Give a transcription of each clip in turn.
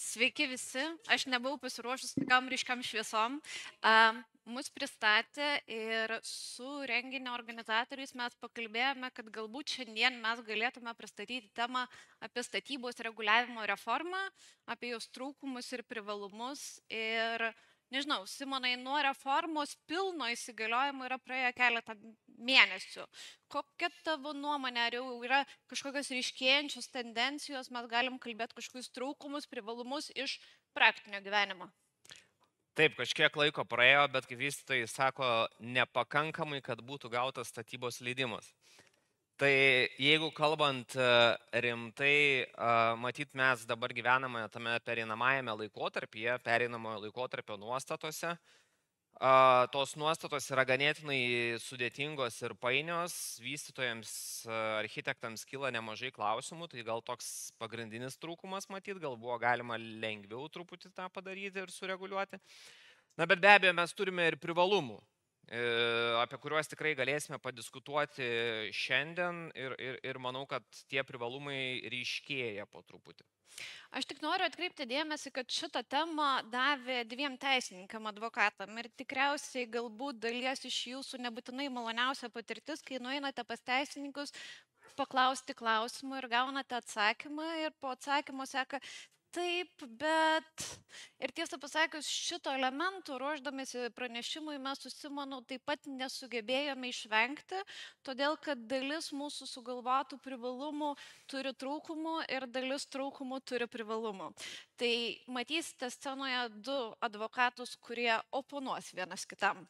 Sveiki visi, aš nebuvau pasiruošus tokiam ryškiam šviesom. Mus pristatė ir su renginio organizatoriais mes pakalbėjome, kad galbūt šiandien mes galėtume pristatyti temą apie statybos reguliavimo reformą, apie jos trūkumus ir privalumus. Ir nežinau, Simonai, nuo reformos pilno įsigaliojimo yra praėję keletą mėnesių. Kokia tavo nuomonė, ar jau yra kažkokios ryškėjančios tendencijos, mes galim kalbėti kažkokius trūkumus, privalumus iš praktinio gyvenimo? Taip, kažkiek laiko praėjo, bet kaip vystytojai sako, nepakankamai, kad būtų gautas statybos leidimas. Tai jeigu kalbant rimtai, matyt, mes dabar gyvename tame pereinamajame laikotarpyje, pereinamojo laikotarpio nuostatose. Tos nuostatos yra ganėtinai sudėtingos ir painios, vystytojams, architektams kyla nemažai klausimų, tai gal toks pagrindinis trūkumas matyt, gal buvo galima lengviau truputį tą padaryti ir sureguliuoti. Na, bet be abejo, mes turime ir privalumų, apie kuriuos tikrai galėsime padiskutuoti šiandien ir manau, kad tie privalumai ryškėja po truputį. Aš tik noriu atkreipti dėmesį, kad šitą temą davė dviem teisininkam advokatam ir tikriausiai galbūt dalies iš jūsų nebūtinai maloniausia patirtis, kai nueinate pas teisininkus paklausti klausimų ir gaunate atsakymą ir po atsakymo seka taip, bet ir tiesą pasakius, šito elementų ruoždamėsi pranešimui mes su Simonu taip pat nesugebėjome išvengti, todėl kad dalis mūsų sugalvotų privalumų turi trūkumų ir dalis trūkumų turi privalumų. Tai matysite scenoje du advokatus, kurie oponuos vienas kitam.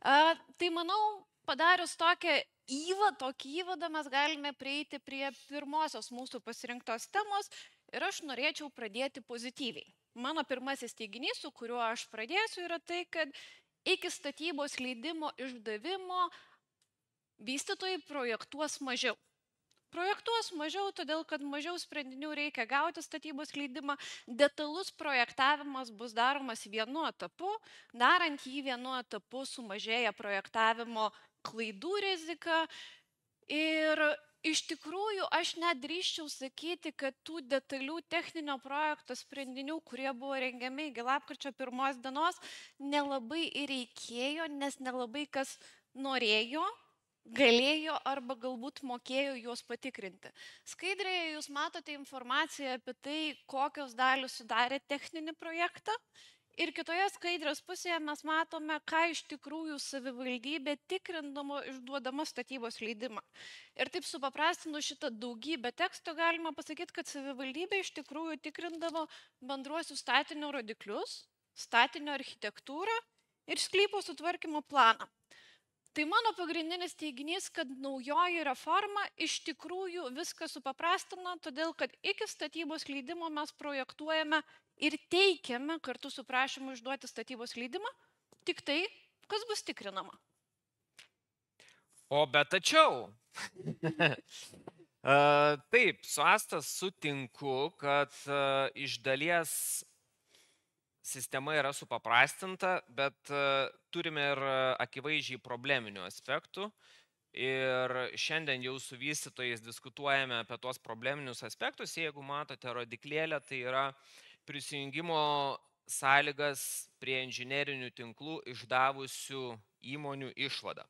Tai manau, padarius tokį įvadą mes galime prieiti prie pirmosios mūsų pasirinktos temos ir aš norėčiau pradėti pozityviai. Mano pirmasis teiginys, su kuriuo aš pradėsiu, yra tai, kad iki statybos leidimo išdavimo vystytojai projektuos mažiau. Projektuos mažiau, todėl kad mažiau sprendinių reikia gauti statybos leidimą, detalus projektavimas bus daromas vienu etapu, darant jį vienu etapu sumažėja projektavimo klaidų rizika ir iš tikrųjų aš nedrįščiau sakyti, kad tų detalių techninio projekto sprendinių, kurie buvo rengiami iki lapkričio 1 dienos, nelabai ir reikėjo, nes nelabai kas norėjo, galėjo arba galbūt mokėjo juos patikrinti. Skaidrėje jūs matote informaciją apie tai, kokios dalys sudarė techninį projektą. Ir kitoje skaidrės pusėje mes matome, ką iš tikrųjų savivaldybė tikrindama išduodama statybos leidimą. Ir taip supaprastinu šitą daugybę teksto, galima pasakyti, kad savivaldybė iš tikrųjų tikrindavo bendruosius statinio rodiklius, statinio architektūrą ir sklypo sutvarkymo planą. Tai mano pagrindinis teiginys, kad naujoji reforma iš tikrųjų viską supaprastina, todėl kad iki statybos leidimo mes projektuojame ir teikiame kartu su prašymu išduoti statybos leidimą tik tai, kas bus tikrinama. Tačiau, taip, su Asta sutinku, kad iš dalies sistema yra supaprastinta, bet turime ir akivaizdžiai probleminių aspektų. Ir šiandien jau su vystytojais diskutuojame apie tos probleminius aspektus. Jeigu matote rodiklėlę, tai yra prisijungimo sąlygas prie inžinerinių tinklų išdavusių įmonių išvada.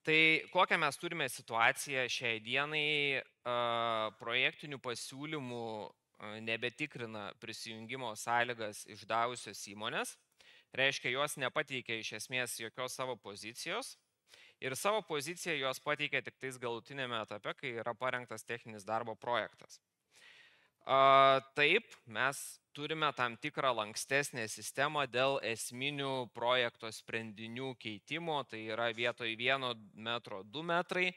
Tai kokią mes turime situaciją šiai dienai, projektinių pasiūlymų nebetikrina prisijungimo sąlygas išdavusios įmonės, reiškia, jos nepateikia iš esmės jokios savo pozicijos ir savo poziciją jos pateikia tik tais galutinėme etape, kai yra parengtas techninis darbo projektas. Taip, mes turime tam tikrą lankstesnę sistemą dėl esminių projekto sprendinių keitimo, tai yra vietoj 1 metro 2 metrai,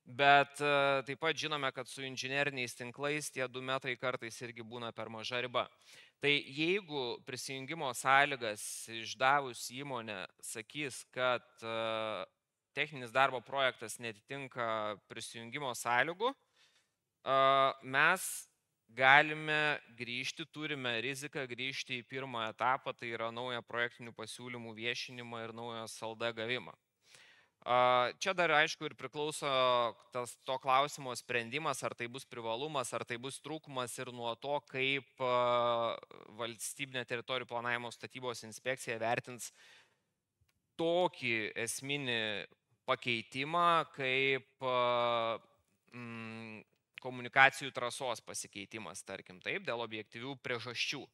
bet taip pat žinome, kad su inžineriniais tinklais tie 2 metrai kartais irgi būna per maža riba. Tai jeigu prisijungimo sąlygas išdavus įmonė sakys, kad techninis darbo projektas netitinka prisijungimo sąlygų, mes galime grįžti, turime riziką grįžti į pirmą etapą, tai yra naują projektinių pasiūlymų viešinimą ir naują SLD gavimą. Čia dar aišku ir priklauso to klausimo sprendimas, ar tai bus privalumas, ar tai bus trūkumas ir nuo to, kaip valstybinė teritorijų planavimo statybos inspekcija vertins tokį esminį pakeitimą, kaip komunikacijų trasos pasikeitimas, tarkim, taip, dėl objektyvių priežasčių.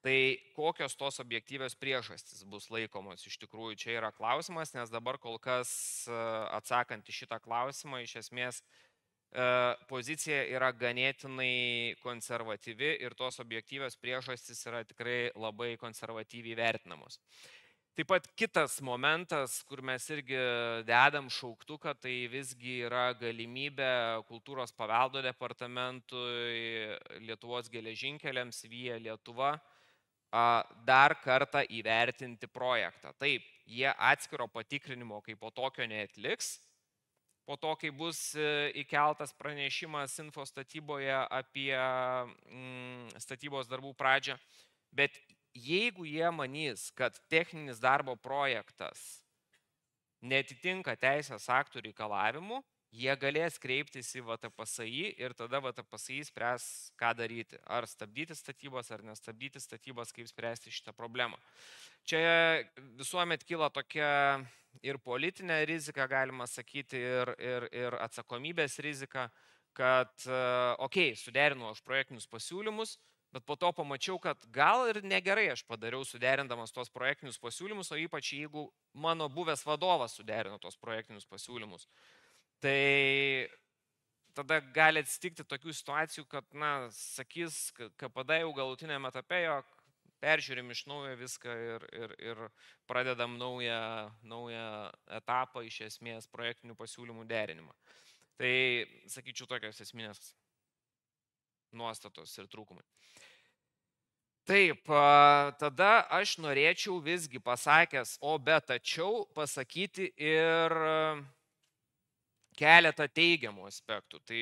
Tai kokios tos objektyvios priežastys bus laikomos iš tikrųjų, čia yra klausimas, nes dabar kol kas atsakant į šitą klausimą, iš esmės pozicija yra ganėtinai konservatyvi ir tos objektyvios priežastys yra tikrai labai konservatyviai vertinamos. Taip pat kitas momentas, kur mes irgi dedam šauktuką, tai visgi yra galimybė kultūros paveldo departamentui, Lietuvos geležinkeliams, Via Lietuva, dar kartą įvertinti projektą. Taip, jie atskiro patikrinimo kaip po tokio neatliks, po to, kai bus įkeltas pranešimas info statyboje apie statybos darbų pradžią, bet jeigu jie manys, kad techninis darbo projektas netitinka teisės aktų reikalavimų, jie galės kreiptis į VTPSI ir tada VTPSI spręs, ką daryti. Ar stabdyti statybas, ar nestabdyti statybas, kaip spręsti šitą problemą. Čia visuomet kyla tokia ir politinė rizika, galima sakyti, ir atsakomybės rizika, kad, okei, suderinu aš projektinius pasiūlymus, bet po to pamačiau, kad gal ir negerai aš padariau suderindamas tos projektinius pasiūlymus, o ypač jeigu mano buvęs vadovas suderino tos projektinius pasiūlymus. Tai tada gali atsitikti tokių situacijų, kad, sakys, KPD jau galutinėme etape, jog peržiūrim iš naujo viską ir pradedam naują etapą, iš esmės, projektinių pasiūlymų derinimą. Tai, sakyčiau, tokios esminės nuostatos ir trūkumai. Taip, tada aš norėčiau visgi pasakęs, bet tačiau pasakyti ir keletą teigiamų aspektų. Tai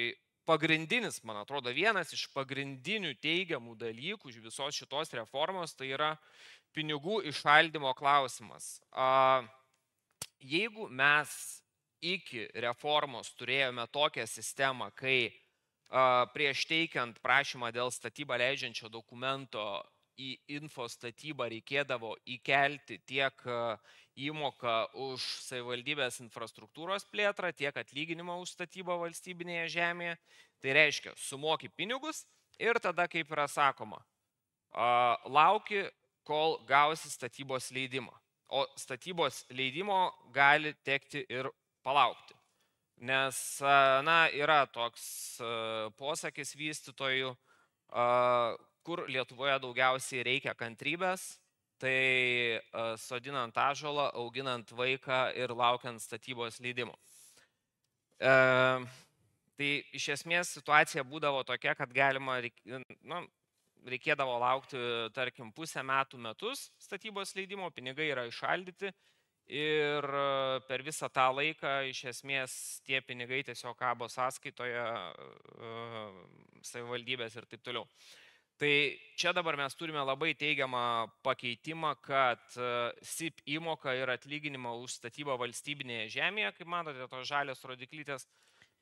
pagrindinis, man atrodo, vienas iš pagrindinių teigiamų dalykų visos šitos reformos, tai yra pinigų įšaldymo klausimas. Jeigu mes iki reformos turėjome tokią sistemą, kai prieš teikiant prašymą dėl statybą leidžiančio dokumento į info statybą reikėdavo įkelti tiek įmoką už savivaldybės infrastruktūros plėtrą, tiek atlyginimą už statybą valstybinėje žemėje. Tai reiškia, sumoki pinigus ir tada, kaip yra sakoma, lauki, kol gausi statybos leidimą. O statybos leidimo gali tekti ir palaukti. Nes, yra toks posakis vystytojų, kur Lietuvoje daugiausiai reikia kantrybės, tai sodinant ąžuolą, auginant vaiką ir laukiant statybos leidimo. Tai iš esmės situacija būdavo tokia, kad reikėdavo laukti, tarkim, pusę metų, metus statybos leidimo, pinigai yra įšaldyti ir per visą tą laiką iš esmės tie pinigai tiesiog kabo sąskaitoje savivaldybės ir taip toliau. Tai čia dabar mes turime labai teigiamą pakeitimą, kad SIP įmoka ir atlyginimą už statybą valstybinėje žemėje, kaip matote, tos žalios rodiklytės,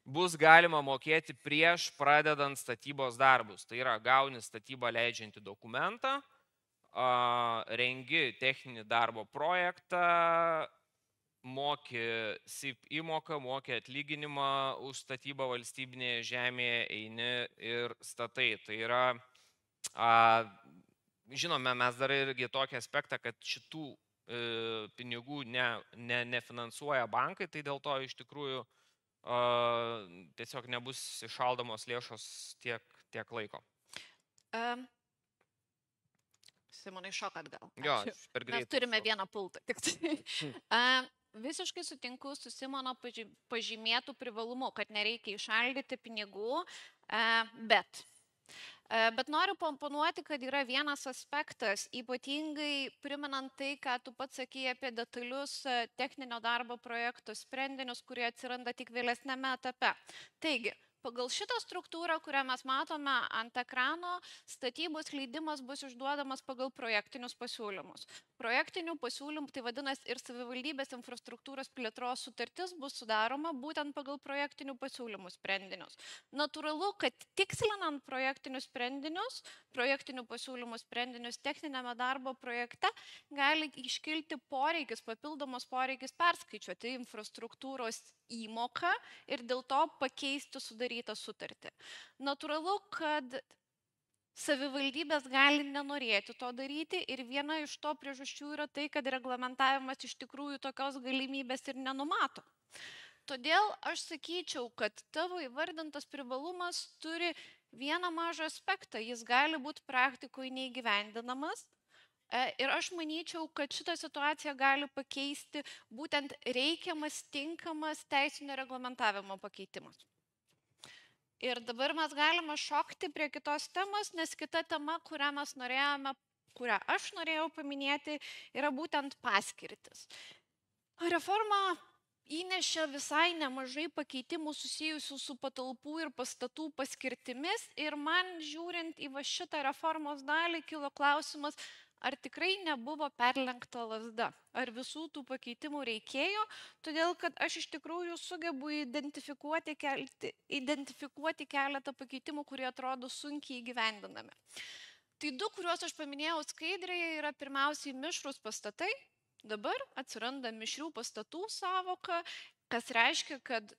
bus galima mokėti prieš pradedant statybos darbus. Tai yra, gauni statybą leidžiantį dokumentą, rengi techninį darbo projektą, moki SIP įmoką, moki atlyginimą už statybą valstybinėje žemėje, eini ir statai. Tai yra, žinome, mes dar irgi tokį aspektą, kad šitų pinigų nefinansuoja bankai, tai dėl to iš tikrųjų tiesiog nebus įšaldomos lėšos tiek laiko. Simonai, šokat gal. Jo, per greitai. Mes turime vieną pultą. Visiškai sutinku su Simono pažymėtų privalumu, kad nereikia įšaldyti pinigų, bet noriu pomponuoti, kad yra vienas aspektas, ypatingai priminant tai, ką tu pats sakei apie detalius techninio darbo projektų sprendinius, kurie atsiranda tik vėlesnėme etape. Taigi, Pagal šitą struktūrą, kurią mes matome ant ekrano, statybos leidimas bus išduodamas pagal projektinius pasiūlymus. Projektinių pasiūlymų, tai vadinasi, ir savivaldybės infrastruktūros plėtros sutartis bus sudaroma būtent pagal projektinių pasiūlymų sprendinius. Natūralu, kad tikslinant projektinius sprendinius, projektinių pasiūlymų sprendinius techninėme darbo projekte gali iškilti poreikis, papildomas poreikis perskaičiuoti infrastruktūros įmoką ir dėl to pakeisti sudarytą sutartį. Natūralu, kad savivaldybės gali nenorėti to daryti ir viena iš to priežasčių yra tai, kad reglamentavimas iš tikrųjų tokios galimybės ir nenumato. Todėl aš sakyčiau, kad tavo įvardintas privalumas turi vieną mažą aspektą, jis gali būti praktikoje neįgyvendinamas. Ir aš manyčiau, kad šitą situaciją gali pakeisti būtent reikiamas, tinkamas teisinio reglamentavimo pakeitimas. Ir dabar mes galime šokti prie kitos temos, nes kita tema, kurią aš norėjau paminėti, yra būtent paskirtis. Reforma įnešė visai nemažai pakeitimų susijusių su patalpų ir pastatų paskirtimis ir man žiūrint į šitą reformos dalį kilo klausimas, ar tikrai nebuvo perlenkta lazda, ar visų tų pakeitimų reikėjo, todėl kad aš iš tikrųjų sugebu identifikuoti keletą pakeitimų, kurie atrodo sunkiai įgyvendinami. Tai du, kuriuos aš paminėjau skaidrėje, yra pirmiausiai mišrūs pastatai. Dabar atsiranda mišrių pastatų sąvoka, kas reiškia, kad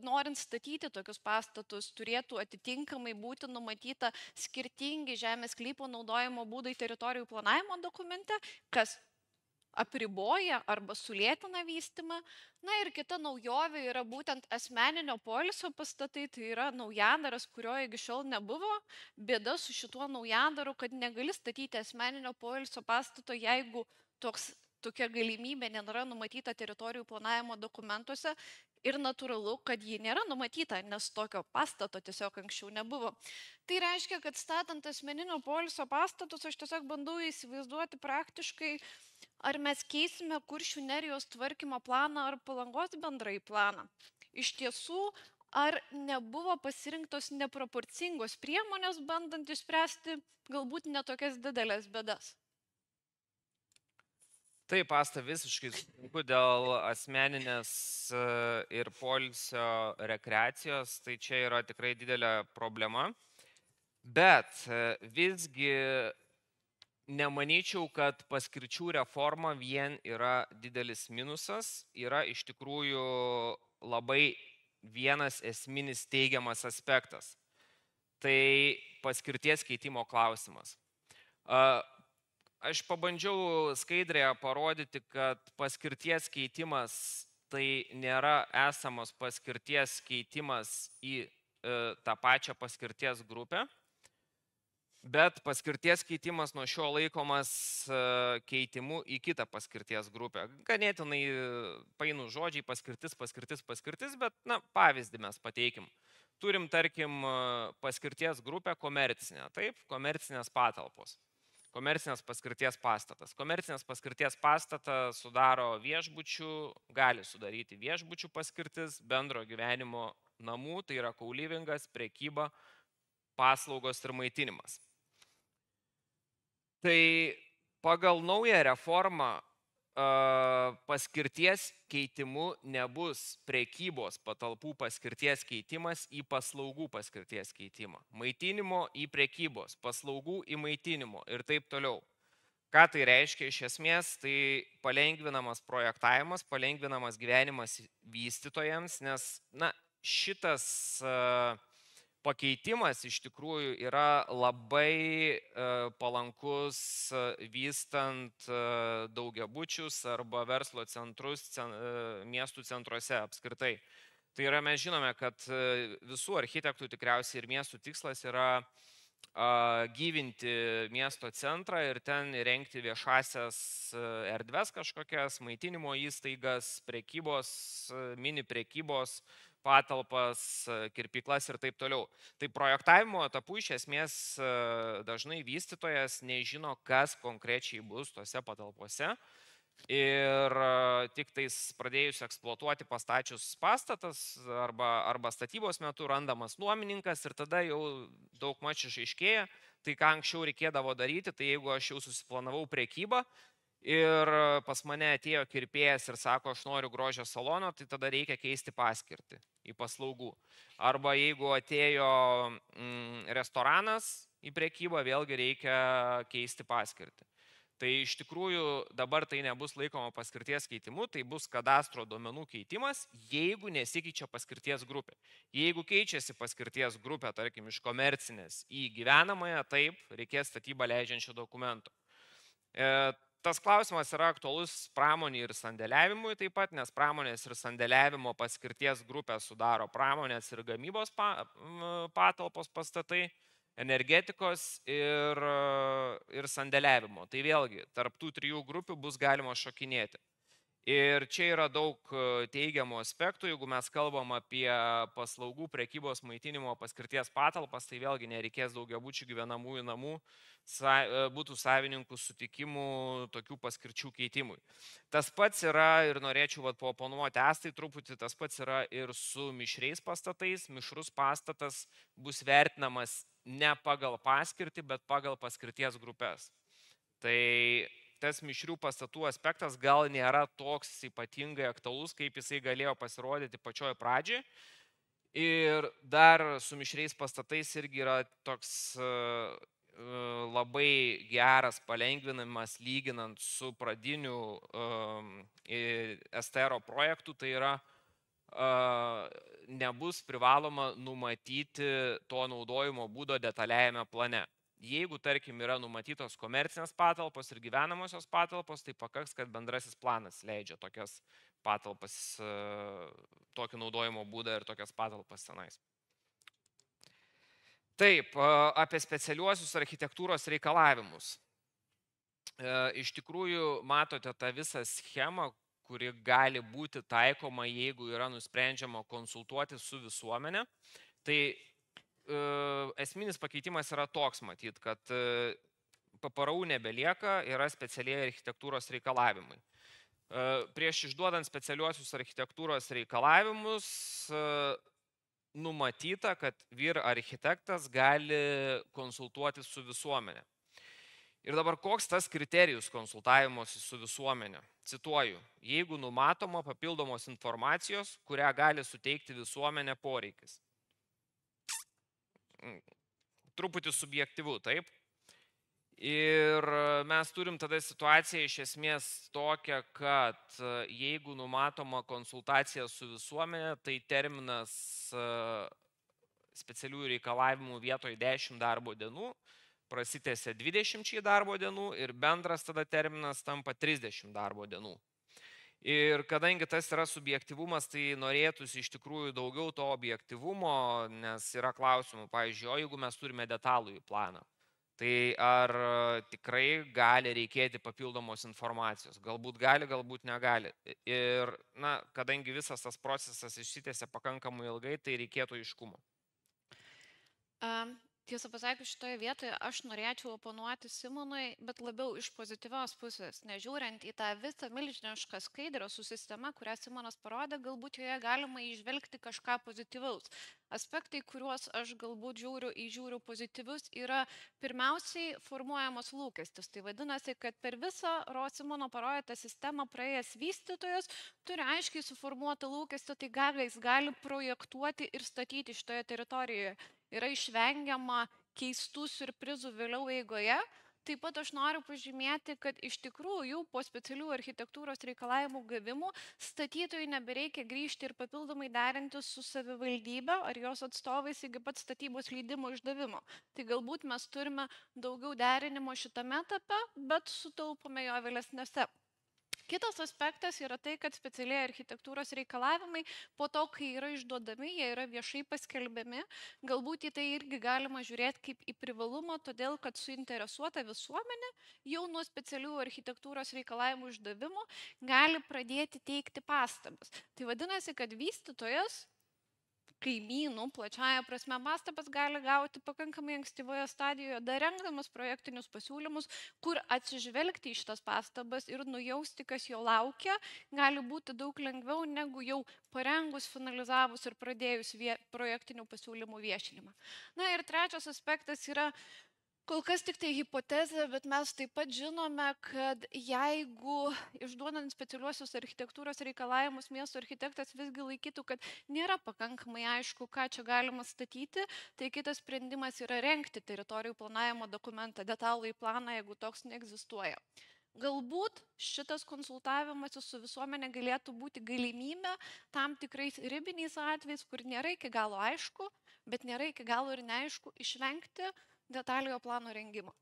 norint statyti tokius pastatus, turėtų atitinkamai būti numatyta skirtingi žemės sklypo naudojimo būdai teritorijų planavimo dokumente, kas apriboja arba sulėtina vystymą. Na ir kita naujovė yra būtent asmeninio poilsio pastatai, tai yra naujadaras, kurio iki šiol nebuvo. Bėda su šituo naujadaru, kad negali statyti asmeninio poilsio pastato, jeigu tokia galimybė nėra numatyta teritorijų planavimo dokumentuose ir natūralu, kad ji nėra numatyta, nes tokio pastato tiesiog anksčiau nebuvo. Tai reiškia, kad statant asmeninio poilsio pastatus, aš tiesiog bandau įsivaizduoti praktiškai, ar mes keisime Kuršių nerijos tvarkymo planą ar Palangos bendrai planą. Iš tiesų, ar nebuvo pasirinktos neproporcingos priemonės, bandant išspręsti galbūt netokias didelės bėdas? Taip, Asta, visiškai sutinku dėl asmeninės ir poilsio rekreacijos, tai čia yra tikrai didelė problema, bet visgi nemanyčiau, kad paskirčių reforma vien yra didelis minusas, yra iš tikrųjų labai vienas esminis teigiamas aspektas. Tai paskirties keitimo klausimas. Aš pabandžiau skaidrėje parodyti, kad paskirties keitimas tai nėra esamos paskirties keitimas į tą pačią paskirties grupę, bet paskirties keitimas nuo šio laikomas keitimu į kitą paskirties grupę. Ganėtinai painų žodžiai paskirtis, bet pavyzdį mes pateikim. Turim, tarkim, paskirties grupę komercinę, taip, komercinės patalpos. Komercinės paskirties pastatas. Komercinės paskirties pastatą sudaro viešbučių, gali sudaryti viešbučių paskirtis, bendro gyvenimo namų, tai yra kaulivingas, prekyba, paslaugos ir maitinimas. Tai pagal naują reformą paskirties keitimu nebus prekybos patalpų paskirties keitimas į paslaugų paskirties keitimą. Maitinimo į prekybos, paslaugų į maitinimo ir taip toliau. Ką tai reiškia iš esmės? Tai palengvinamas projektavimas, palengvinamas gyvenimas vystytojams, nes šitas pakeitimas iš tikrųjų yra labai palankus vystant daugiabučius arba verslo centrus miestų centruose apskritai. Tai yra, mes žinome, kad visų architektų tikriausiai ir miestų tikslas yra gyvinti miesto centrą ir ten įrengti viešasias erdves kažkokias, maitinimo įstaigas, prekybos, mini prekybos patalpas, kirpyklas ir taip toliau. Tai projektavimo etapu iš esmės dažnai vystytojas nežino, kas konkrečiai bus tose patalpose. Ir tik tais pradėjus eksploatuoti pastačius pastatas arba statybos metu randamas nuomininkas ir tada jau daug mač išaiškėja, tai ką anksčiau reikėdavo daryti, tai jeigu aš jau susiplanavau prekybą ir pas mane atėjo kirpėjas ir sako, aš noriu grožio salono, tai tada reikia keisti paskirtį į paslaugų. Arba jeigu atėjo restoranas į prekybą, vėlgi reikia keisti paskirtį. Tai iš tikrųjų dabar tai nebus laikoma paskirties keitimu, tai bus kadastro duomenų keitimas, jeigu nesikeičia paskirties grupė. Jeigu keičiasi paskirties grupė, tarkim, iš komercinės į gyvenamąją, taip, reikės statybą leidžiančio dokumento. Tas klausimas yra aktualus pramonį ir sandėliavimui taip pat, nes pramonės ir sandėliavimo paskirties grupę sudaro pramonės ir gamybos patalpos pastatai, energetikos ir sandėliavimo. Tai vėlgi, tarp tų trijų grupių bus galima šokinėti. Ir čia yra daug teigiamų aspektų, jeigu mes kalbam apie paslaugų, prekybos, maitinimo paskirties patalpas, tai vėlgi nereikės daugiabučių gyvenamųjų namų, būtų savininkų sutikimų tokių paskirčių keitimui. Tas pats yra, ir norėčiau paoponuoti Astai truputį, tas pats yra ir su mišriais pastatais. Mišrus pastatas bus vertinamas ne pagal paskirtį, bet pagal paskirties grupės. Tai tas mišrių pastatų aspektas gal nėra toks ypatingai aktualus, kaip jisai galėjo pasirodyti pačioj pradžioj. Ir dar su mišriais pastatais irgi yra toks labai geras palengvinimas lyginant su pradiniu STR projektu, tai yra nebus privaloma numatyti to naudojimo būdo detaliajame plane. Jeigu, tarkim, yra numatytos komercinės patalpos ir gyvenamosios patalpos, tai pakaks, kad bendrasis planas leidžia tokias patalpas, tokį naudojimo būdą ir tokias patalpas tenais. Taip, apie specialiuosius architektūros reikalavimus. Iš tikrųjų, matote tą visą schemą, kuri gali būti taikoma, jeigu yra nusprendžiama konsultuoti su visuomenė. Tai esminis pakeitimas yra toks, matyt, kad PPRU nebelieka, yra specialiai architektūros reikalavimai. Prieš išduodant specialiuosius architektūros reikalavimus numatyta, kad vyr architektas gali konsultuoti su visuomenė. Ir dabar koks tas kriterijus konsultavimosi su visuomenė? Cituoju, jeigu numatoma papildomos informacijos, kurią gali suteikti visuomenė poreikis. Truputį subjektyvu, taip? Ir mes turim tada situaciją iš esmės tokią, kad jeigu numatoma konsultacija su visuomenė, tai terminas specialiųjų reikalavimų vietoj 10 darbo dienų prasitęsia 20 darbo dienų ir bendras tada terminas tampa 30 darbo dienų. Ir kadangi tas yra subjektyvumas, tai norėtųsi iš tikrųjų daugiau to objektyvumo, nes yra klausimų, pavyzdžiui, o jeigu mes turime detalųjį planą, tai ar tikrai gali reikėti papildomos informacijos? Galbūt gali, galbūt negali. Ir, kadangi visas tas procesas išsitęsia pakankamai ilgai, tai reikėtų aiškumo. Tiesą pasakius, šitoje vietoje aš norėčiau oponuoti Simonui, bet labiau iš pozityvios pusės. Nežiūrint į tą visą milžinišką skaidrę su sistema, kurią Simonas parodė, galbūt joje galima įžvelgti kažką pozityvaus. Aspektai, kuriuos aš galbūt žiūriu pozityvius, yra pirmiausiai formuojamas lūkestis. Tai vadinasi, kad per visą Simono parodytą sistemą praėjęs vystytojas turi aiškiai suformuotą lūkestį, tai ką jis gali projektuoti ir statyti šitoje teritorijoje. Yra išvengiama keistų siurprizų vėliau eigoje. Taip pat aš noriu pažymėti, kad iš tikrųjų po specialių architektūros reikalavimų gavimų statytojui nebereikia grįžti ir papildomai derinti su savivaldybe ar jos atstovais iki pat statybos leidimo išdavimo. Tai galbūt mes turime daugiau derinimo šitame etape, bet sutaupome jo vėlesnėse. Kitas aspektas yra tai, kad specialiai architektūros reikalavimai po to, kai yra išduodami, jie yra viešai paskelbiami. Galbūt į tai irgi galima žiūrėti kaip į privalumą, todėl kad suinteresuota visuomenė jau nuo specialių architektūros reikalavimų išdavimo gali pradėti teikti pastabas. Tai vadinasi, kad vystytojas kaimynų plačiaja prasme pastabas gali gauti pakankamai ankstyvoje stadijoje, dar rengdamas projektinius pasiūlymus, kur atsižvelgti į šitas pastabas ir nujausti, kas jo laukia, gali būti daug lengviau negu jau parengus, finalizavus ir pradėjus projektinių pasiūlymų viešinimą. Na ir trečias aspektas yra kol kas tik tai hipotezė, bet mes taip pat žinome, kad jeigu išduodant specialiuosius architektūros reikalavimus miesto architektas visgi laikytų, kad nėra pakankamai aišku, ką čia galima statyti, tai kitas sprendimas yra rengti teritorijų planavimo dokumentą, detalųjį planą, jeigu toks neegzistuoja. Galbūt šitas konsultavimasis su visuomenė galėtų būti galimybė tam tikrais ribiniais atvejais, kur nėra iki galo aišku, bet nėra iki galo ir neaišku, išvengti detaliojo plano rengimo.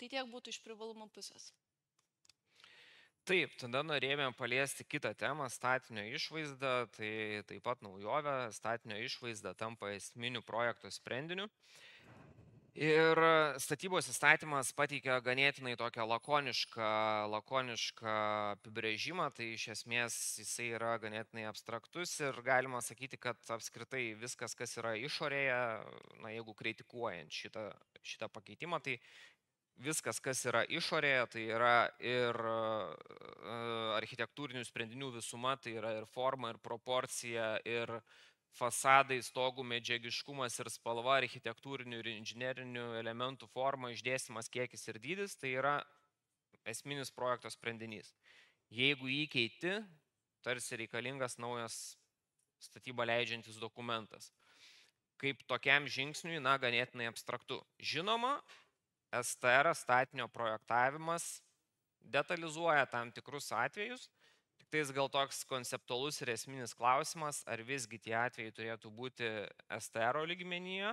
Tai tiek būtų iš privalumo pusės. Taip, tada norėjome paliesti kitą temą, statinio išvaizdą, tai taip pat naujovė, statinio išvaizda tampa esminiu projekto sprendiniu. Ir statybos įstatymas pateikia ganėtinai tokią lakonišką apibrėžimą, tai iš esmės jisai yra ganėtinai abstraktus ir galima sakyti, kad apskritai viskas, kas yra išorėje, na, jeigu kritikuojant šitą pakeitimą, tai viskas, kas yra išorėje, tai yra ir architektūrinių sprendinių visuma, tai yra ir forma, ir proporcija, ir fasadai, stogų medžiagiškumas ir spalva, architektūrinių ir inžinerinių elementų forma, išdėstymas, kiekis ir dydis, tai yra esminis projekto sprendinys. Jeigu jį keiti, tarsi reikalingas naujas statybą leidžiantis dokumentas. Kaip tokiam žingsniui, na, ganėtinai abstraktu. Žinoma, STR statinio projektavimas detalizuoja tam tikrus atvejus, tik tais gal toks konceptualus ir esminis klausimas, ar visgi tie atvejai turėtų būti STR lygmenyje,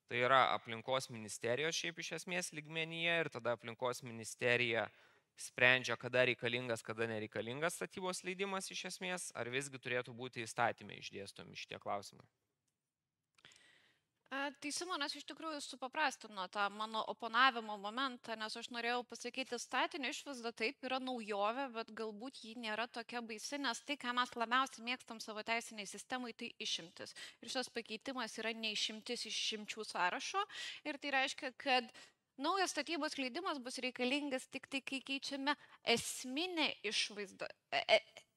tai yra aplinkos ministerijos šiaip iš esmės lygmenyje ir tada aplinkos ministerija sprendžia, kada reikalingas, kada nereikalingas statybos leidimas iš esmės, ar visgi turėtų būti įstatymai išdėstomi šitie klausimai. Tai Simonas iš tikrųjų supaprastino tą mano oponavimo momentą, nes aš norėjau pasakyti, statinio išvaizda taip yra naujovė, bet galbūt ji nėra tokia baisi, nes tai, ką mes labiausiai mėgstam savo teisiniai sistemai, tai išimtis. Ir šis pakeitimas yra neišimtis iš išimčių sąrašo ir tai reiškia, kad naujas statybos leidimas bus reikalingas tik tai, kai keičiame esminę išvaizdą.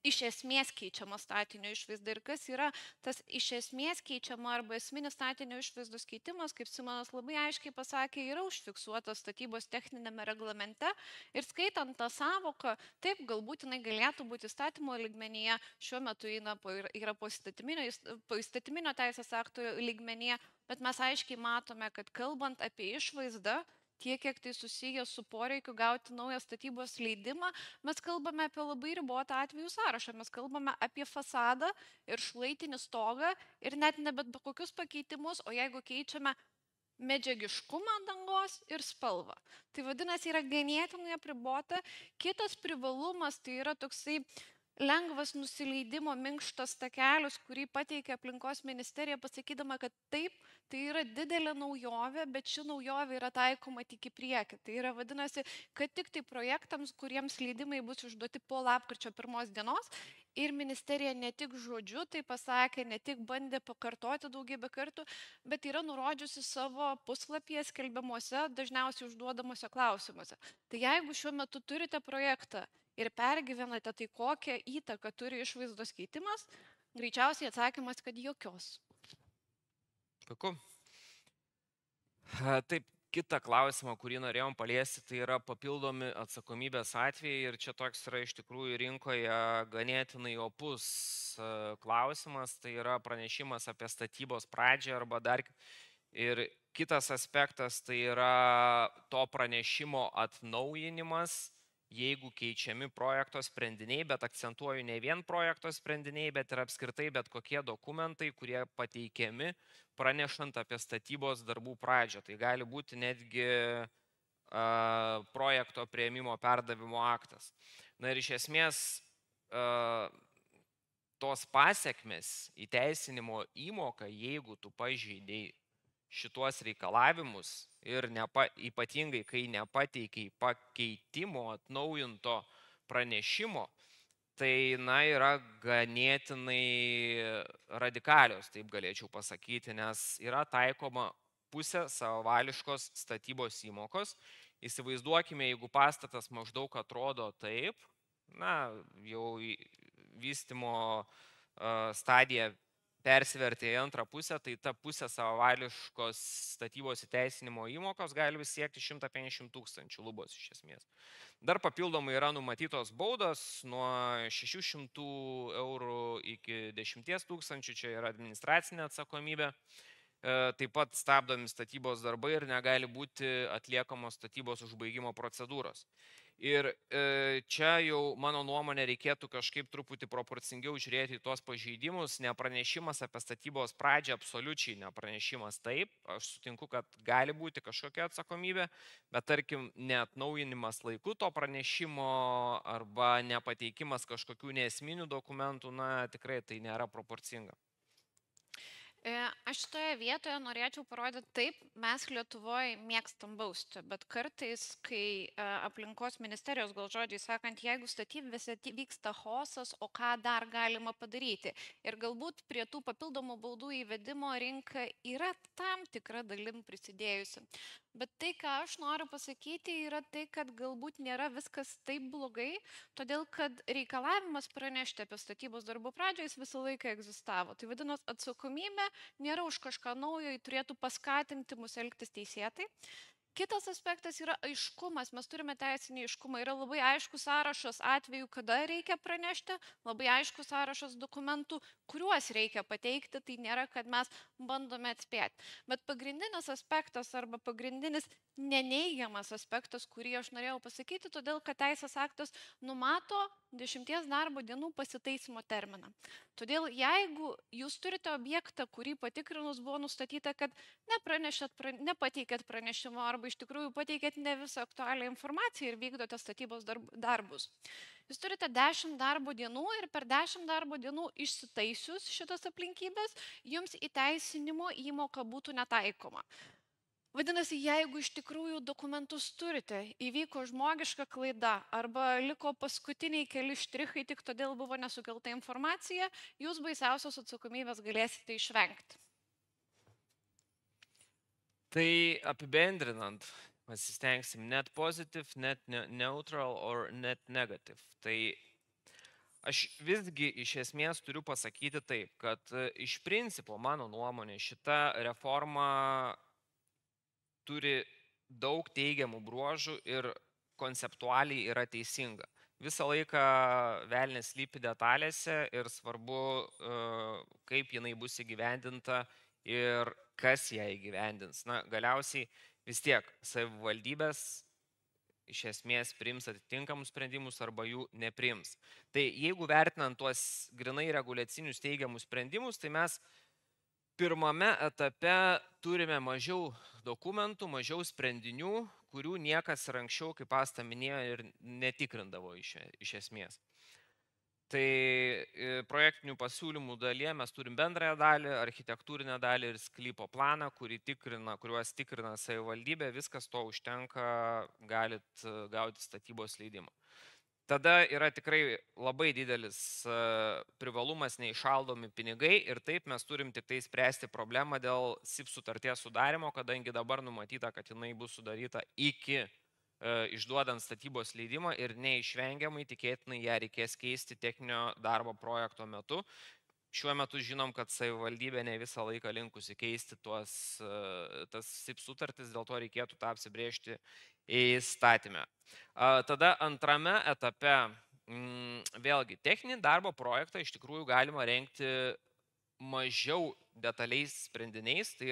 Iš esmės keičiama statinio išvaizda ir kas yra tas iš esmės keičiama arba esminis statinio išvaizdos keitimas, kaip Simonas labai aiškiai pasakė, yra užfiksuotas statybos techninėme reglamente ir skaitant tą savoką, taip, galbūt jinai galėtų būti įstatymo lygmenyje, šiuo metu yra po įstatyminio teisės aktų lygmenyje, bet mes aiškiai matome, kad kalbant apie išvaizdą, tiek, kiek tai susiję su poreikiu gauti naują statybos leidimą, mes kalbame apie labai ribotą atvejų sąrašą. Mes kalbame apie fasadą ir šlaitinį stogą ir net ne bet kokius pakeitimus, o jeigu keičiame medžiagiškumą dangos ir spalvą. Tai vadinasi, yra ganėtinai apribota. Kitas privalumas tai yra toksai lengvas nusileidimo minkštas takelis, kurį pateikė aplinkos ministerija, pasakydama, kad taip, tai yra didelė naujovė, bet ši naujovė yra taikoma tik į priekį. Tai yra vadinasi, kad tik tai projektams, kuriems leidimai bus išduoti po lapkričio 1 dienos ir ministerija ne tik žodžiu tai pasakė, ne tik bandė pakartoti daugybę kartų, bet yra nurodžiusi savo puslapyje skelbiamuose, dažniausiai užduodamuose klausimuose. Tai jeigu šiuo metu turite projektą ir pergyvenate, tai kokią įtaką turi išvaizdos keitimas, greičiausiai atsakymas, kad jokios. Puiku. Taip, kitą klausimą, kurį norėjom paliesti, tai yra papildomi atsakomybės atvejai ir čia toks yra iš tikrųjų rinkoje ganėtinai opus klausimas, tai yra pranešimas apie statybos pradžią arba dar. Ir kitas aspektas tai yra to pranešimo atnaujinimas, jeigu keičiami projekto sprendiniai, bet akcentuoju ne vien projekto sprendiniai, bet ir apskritai bet kokie dokumentai, kurie pateikiami pranešant apie statybos darbų pradžią. Tai gali būti netgi projekto priėmimo perdavimo aktas. Na ir iš esmės tos pasiekmes įteisinimo įmoką, jeigu tu pažeidei šituos reikalavimus ir ypatingai, kai nepateikiai pakeitimo atnaujinto pranešimo, tai yra ganėtinai radikalios, taip galėčiau pasakyti, nes yra taikoma pusė savavališkos statybos įmokos. Įsivaizduokime, jeigu pastatas maždaug atrodo taip, jau vystymo stadija persivertė į antrą pusę, tai ta pusė savavališkos statybos įteisinimo įmokos gali vis siekti 150 000 lubos iš esmės. Dar papildomai yra numatytos baudos nuo 600 eurų iki 10 000, čia yra administracinė atsakomybė. Taip pat stabdomi statybos darbai ir negali būti atliekamos statybos užbaigimo procedūros. Ir čia jau, mano nuomonė, reikėtų kažkaip truputį proporcingiau žiūrėti į tuos pažeidimus. Nepranešimas apie statybos pradžią, absoliučiai nepranešimas taip. Aš sutinku, kad gali būti kažkokia atsakomybė, bet tarkim, neatnaujinimas laiku to pranešimo arba nepateikimas kažkokių neesminių dokumentų, tikrai tai nėra proporcinga. Aš šitoje vietoje norėčiau parodyti taip, mes Lietuvoje mėgstam bausti, bet kartais, kai aplinkos ministerijos gal žodžiai sakant, jeigu statybvietėse vyksta chaosas, o ką dar galima padaryti. Ir galbūt prie tų papildomų baudų įvedimo rinka yra tam tikra dalim prisidėjusi. Bet tai, ką aš noriu pasakyti, yra tai, kad galbūt nėra viskas taip blogai, todėl kad reikalavimas pranešti apie statybos darbų pradžią jis visą laiką egzistavo. Tai vadinasi, atsakomybė nėra už kažką naujo, jį turėtų paskatinti mus elgtis teisėtai. Kitas aspektas yra aiškumas. Mes turime teisinį aiškumą. Yra labai aiškus sąrašas atvejų, kada reikia pranešti, labai aiškus sąrašas dokumentų, kuriuos reikia pateikti. Tai nėra, kad mes bandome atspėti. Bet pagrindinis aspektas arba pagrindinis neneigiamas aspektas, kurį aš norėjau pasakyti, todėl kad teisės aktas numato 10 darbo dienų pasitaisymo terminą. Todėl jeigu jūs turite objektą, kurį patikrinus buvo nustatyta, kad nepateikėt pranešimo arba iš tikrųjų pateikėt ne visą aktualią informaciją ir vykdote statybos darbus. Jūs turite 10 darbo dienų ir per 10 darbo dienų išsitaisius šitas aplinkybės, jums įteisinimo įmoka būtų netaikoma. Vadinasi, jeigu iš tikrųjų dokumentus turite, įvyko žmogiška klaida arba liko paskutiniai keli štrichai, tik todėl buvo nesukelta informacija, jūs baisiausios atsakomybės galėsite išvengti. Tai apibendrinant, pasistengsim net positive, net neutral or net negative. Tai aš visgi iš esmės turiu pasakyti taip, kad iš principo, mano nuomonė, šita reforma turi daug teigiamų bruožų ir konceptualiai yra teisinga. Visą laiką velnias slypi detalėse ir svarbu, kaip jinai bus įgyvendinta ir kas ją įgyvendins. Galiausiai vis tiek savivaldybės iš esmės priims atitinkamus sprendimus arba jų nepriims. Tai jeigu vertinant tuos grinai reguliacinius teigiamus sprendimus, tai mes pirmame etape turime mažiau dokumentų, mažiau sprendinių, kurių niekas ir anksčiau, kaip Asta minėjo, ir netikrindavo iš esmės. Tai projektinių pasiūlymų dalyje mes turim bendrąją dalį, architektūrinę dalį ir sklypo planą, kuriuos tikrina savivaldybė, viskas to užtenka, galit gauti statybos leidimą. Tada yra tikrai labai didelis privalumas neįšaldomi pinigai ir taip mes turim tik tai spręsti problemą dėl SIP sutarties sudarimo, kadangi dabar numatyta, kad jinai bus sudaryta iki išduodant statybos leidimą ir neišvengiamai tikėtinai ją reikės keisti techninio darbo projekto metu. Šiuo metu žinom, kad savivaldybė ne visą laiką linkusi keisti tas SIP sutartis, dėl to reikėtų tą apsibrėžti įstatyme. Tada antrame etape, vėlgi, techninį darbo projektą iš tikrųjų galima rengti mažiau detaliais sprendiniais, tai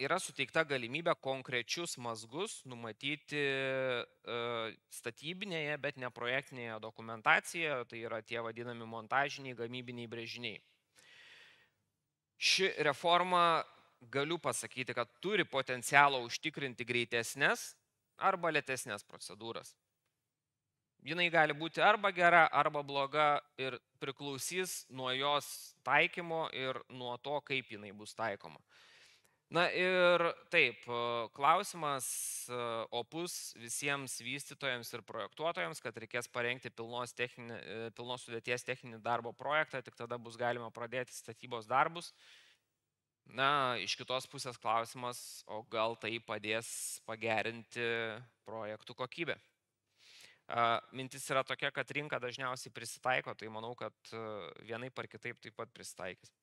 yra suteikta galimybė konkrečius mazgus numatyti statybinėje, bet ne projektinėje dokumentacijoje, tai yra tie vadinami montažiniai, gamybiniai brėžiniai. Ši reforma, galiu pasakyti, kad turi potencialą užtikrinti greitesnės arba lėtesnės procedūras. Jinai gali būti arba gera, arba bloga ir priklausys nuo jos taikymo ir nuo to, kaip jinai bus taikoma. Na ir taip, klausimas opus visiems vystytojams ir projektuotojams, kad reikės parengti pilnos sudėties techninį darbo projektą, tik tada bus galima pradėti statybos darbus. Na, iš kitos pusės klausimas, o gal tai padės pagerinti projektų kokybę. Mintis yra tokia, kad rinka dažniausiai prisitaiko, tai manau, kad vienaip ar kitaip taip pat prisitaikys.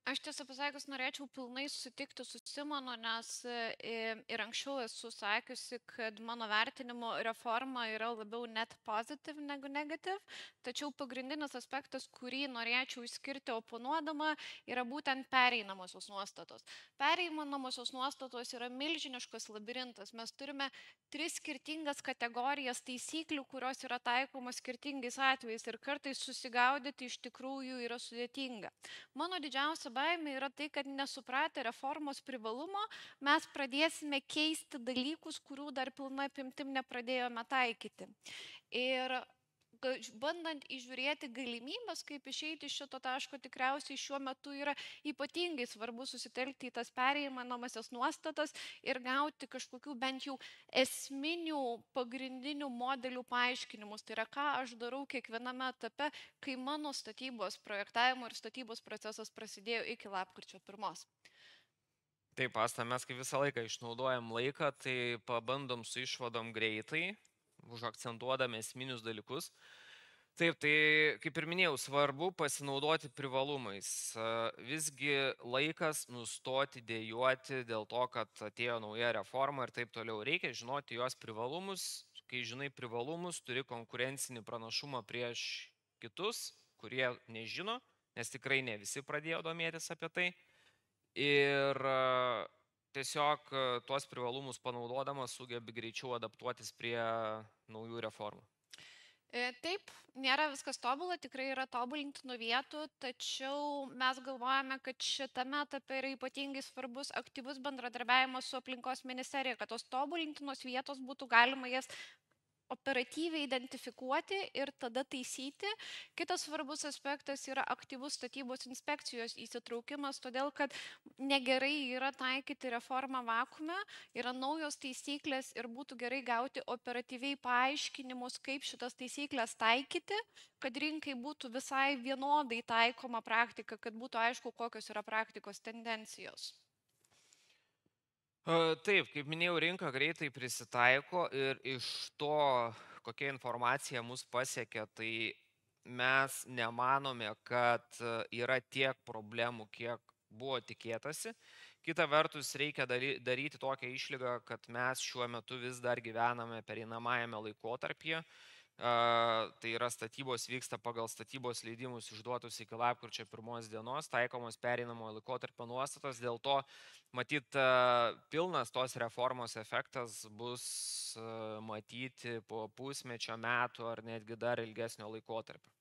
Aš tiesą pasakius norėčiau pilnai sutikti su Simonu, nes ir anksčiau esu sakiusi, kad mano vertinimo reforma yra labiau net positive negu negative, tačiau pagrindinis aspektas, kurį norėčiau išskirti oponuodama, yra būtent pereinamosios nuostatos. Pereinamosios nuostatos yra milžiniškas labirintas. Mes turime 3 skirtingas kategorijas taisyklių, kurios yra taikomos skirtingais atvejais ir kartais susigaudyti iš tikrųjų yra sudėtinga. Mano didžiausia baimė yra tai, kad nesupratę reformos privalumo, mes pradėsime keisti dalykus, kurių dar pilna apimtim nepradėjome taikyti. Ir bandant įžiūrėti galimybės, kaip išeiti iš šito taško, tikriausiai šiuo metu yra ypatingai svarbu susitelkti į tas pereinamąsias nuostatas ir gauti kažkokių bent jau esminių pagrindinių modelių paaiškinimus. Tai yra, ką aš darau kiekviename etape, kai mano statybos projektavimo ir statybos procesas prasidėjo iki lapkričio 1. Taip, Asta, mes kaip visą laiką išnaudojam laiką, tai pabandom su išvadom greitai, užakcentuodami esminius dalykus. Taip, tai kaip ir minėjau, svarbu pasinaudoti privalumais. Visgi laikas nustoti dėjuoti dėl to, kad atėjo nauja reforma ir taip toliau. Reikia žinoti jos privalumus. Kai žinai privalumus, turi konkurencinį pranašumą prieš kitus, kurie nežino, nes tikrai ne visi pradėjo domėtis apie tai. Ir tiesiog tuos privalumus panaudodamas sugebi greičiau adaptuotis prie naujų reformų. Taip, nėra viskas tobula, tikrai yra tobulintinų vietų, tačiau mes galvojame, kad šitame etape yra ypatingai svarbus aktyvus bendradarbiavimas su aplinkos ministerija, kad tos tobulintinos vietos būtų galima jas operatyviai identifikuoti ir tada taisyti. Kitas svarbus aspektas yra aktyvus statybos inspekcijos įsitraukimas, todėl kad negerai yra taikyti reformą vakuume, yra naujos taisyklės ir būtų gerai gauti operatyviai paaiškinimus, kaip šitas taisyklės taikyti, kad rinkai būtų visai vienodai taikoma praktika, kad būtų aišku, kokios yra praktikos tendencijos. Taip, kaip minėjau, rinka greitai prisitaiko ir iš to, kokia informacija mus pasiekia, tai mes nemanome, kad yra tiek problemų, kiek buvo tikėtasi. Kita vertus, reikia daryti tokią išlygą, kad mes šiuo metu vis dar gyvename pereinamajame laikotarpyje. Tai yra statybos vyksta pagal statybos leidimus išduotus iki lapkričio 1 dienos, taikomos pereinamojo laikotarpio nuostatos, dėl to matyt pilnas tos reformos efektas bus matyti po pusmečio, metų ar netgi dar ilgesnio laikotarpio.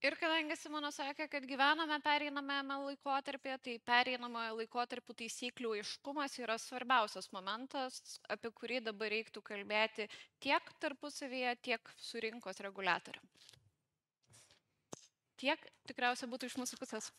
Ir kadangi Simonas sakė, kad gyvename pereinamame laikotarpyje, tai pereinamojo laikotarpių taisyklių aiškumas yra svarbiausias momentas, apie kurį dabar reiktų kalbėti tiek tarpusavyje, tiek su rinkos reguliatorium. Tiek tikriausiai būtų iš mūsų pusės.